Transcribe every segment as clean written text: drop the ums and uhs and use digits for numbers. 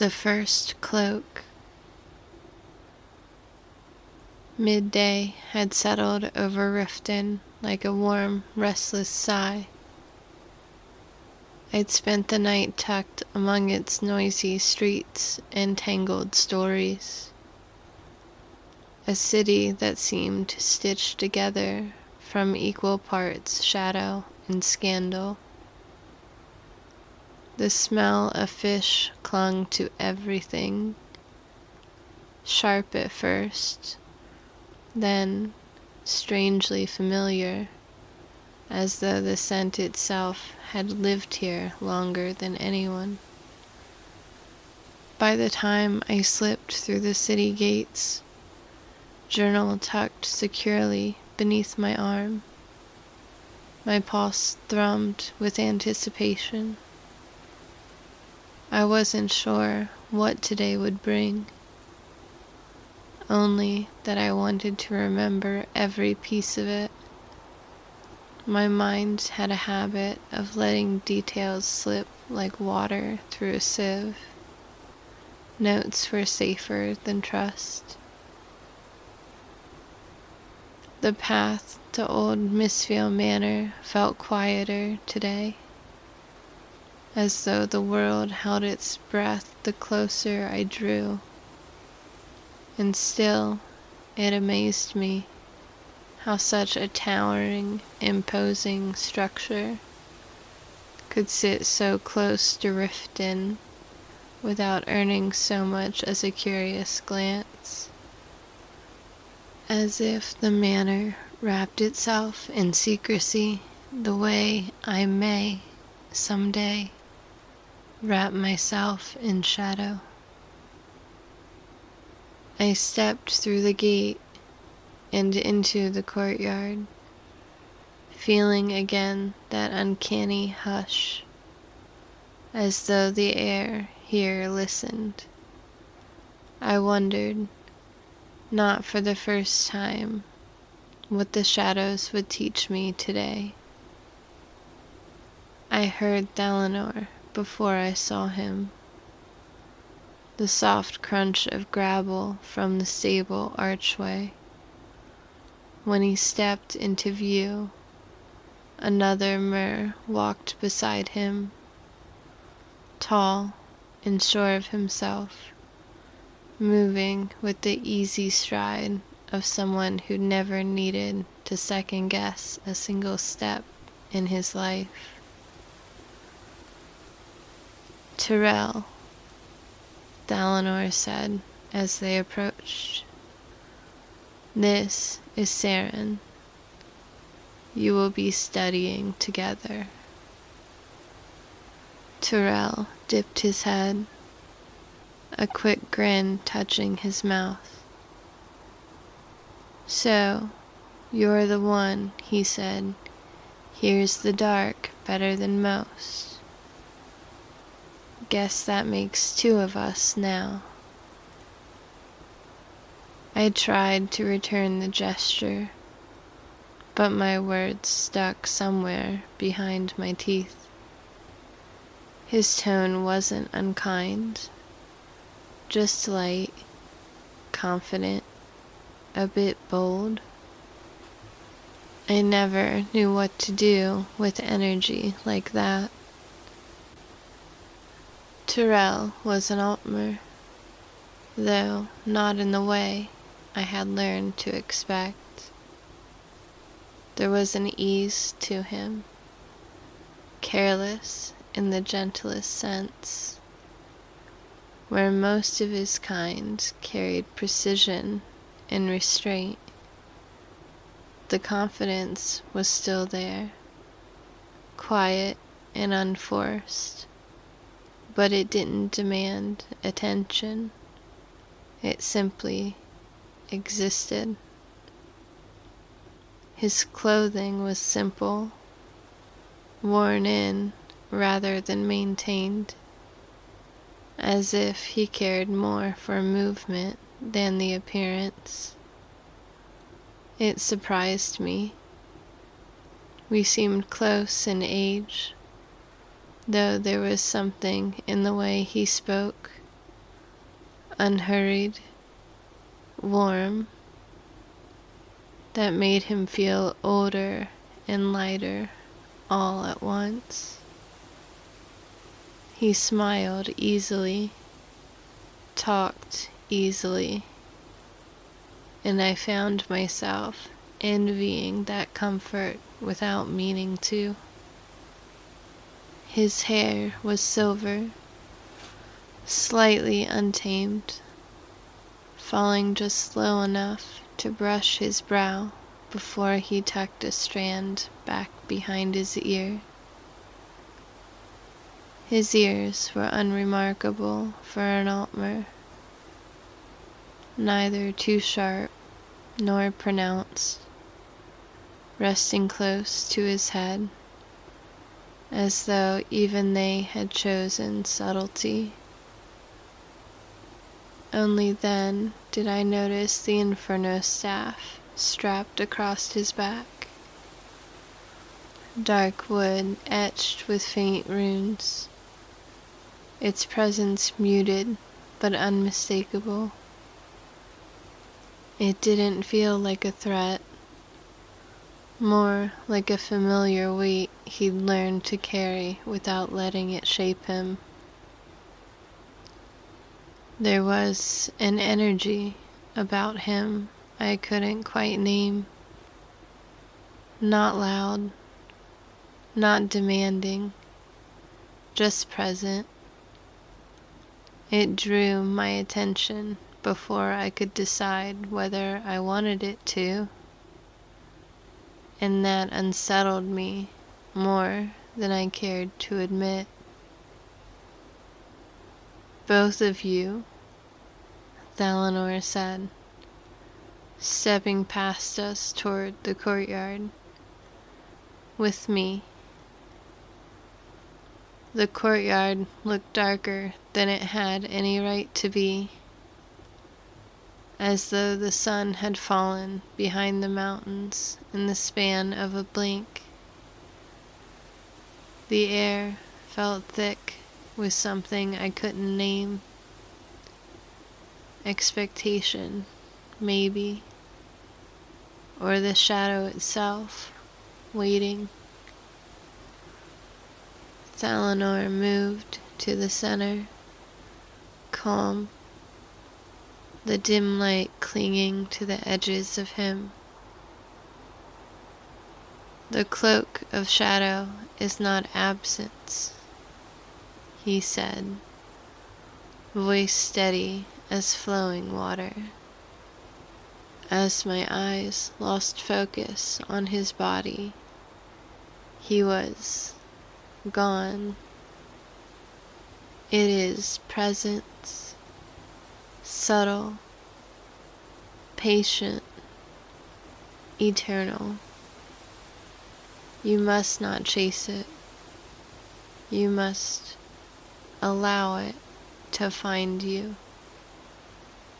The First Cloak. Midday had settled over Riften like a warm, restless sigh. I'd spent the night tucked among its noisy streets and tangled stories. A city that seemed stitched together from equal parts shadow and scandal. The smell of fish clung to everything, sharp at first, then strangely familiar, as though the scent itself had lived here longer than anyone. By the time I slipped through the city gates, journal tucked securely beneath my arm, my pulse thrummed with anticipation. I wasn't sure what today would bring, only that I wanted to remember every piece of it. My mind had a habit of letting details slip like water through a sieve. Notes were safer than trust. The path to old Misfield Manor felt quieter today, as though the world held its breath the closer I drew. And still, it amazed me how such a towering, imposing structure could sit so close to Riften without earning so much as a curious glance. As if the manor wrapped itself in secrecy the way I may, someday, wrap myself in shadow. I stepped through the gate and into the courtyard, feeling again that uncanny hush, as though the air here listened. I wondered, not for the first time, what the shadows would teach me today. I heard Thalanor before I saw him. The soft crunch of gravel from the stable archway. When he stepped into view, another Mer walked beside him, tall and sure of himself, moving with the easy stride of someone who never needed to second-guess a single step in his life. Tyrell, Thalanor said as they approached. This is Saren. You will be studying together. Tyrell dipped his head, a quick grin touching his mouth. So, you're the one, he said, hears the dark better than most. Guess that makes two of us now. I tried to return the gesture, but my words stuck somewhere behind my teeth. His tone wasn't unkind, just light, confident, a bit bold. I never knew what to do with energy like that. Tyrell was an Altmer, though not in the way I had learned to expect. There was an ease to him, careless in the gentlest sense, where most of his kind carried precision and restraint. The confidence was still there, quiet and unforced, but it didn't demand attention. It simply existed. His clothing was simple, worn in rather than maintained, as if he cared more for movement than the appearance. It surprised me. We seemed close in age, though there was something in the way he spoke unhurried, warm, that made him feel older and lighter all at once. He smiled easily, talked easily, and I found myself envying that comfort without meaning to. His hair was silver, slightly untamed, falling just low enough to brush his brow before he tucked a strand back behind his ear. His ears were unremarkable for an Altmer, neither too sharp nor pronounced, resting close to his head, as though even they had chosen subtlety. Only then did I notice the inferno staff strapped across his back. Dark wood etched with faint runes, its presence muted but unmistakable. It didn't feel like a threat, more like a familiar weight he'd learned to carry without letting it shape him. There was an energy about him I couldn't quite name. Not loud, not demanding, just present. It drew my attention before I could decide whether I wanted it to, and that unsettled me more than I cared to admit. Both of you, Thalanor said, stepping past us toward the courtyard. With me. The courtyard looked darker than it had any right to be, as though the sun had fallen behind the mountains in the span of a blink. The air felt thick with something I couldn't name. Expectation, maybe, or the shadow itself, waiting. Thalanor moved to the center, calm, the dim light clinging to the edges of him. The cloak of shadow is not absence, he said, voice steady as flowing water. As my eyes lost focus on his body, he was gone. It is presence, subtle, patient, eternal. You must not chase it. You must allow it to find you,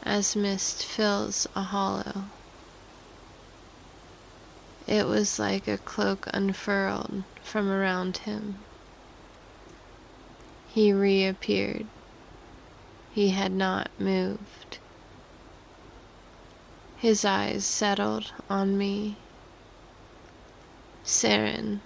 as mist fills a hollow. It was like a cloak unfurled from around him. He reappeared. He had not moved. His eyes settled on me. Saren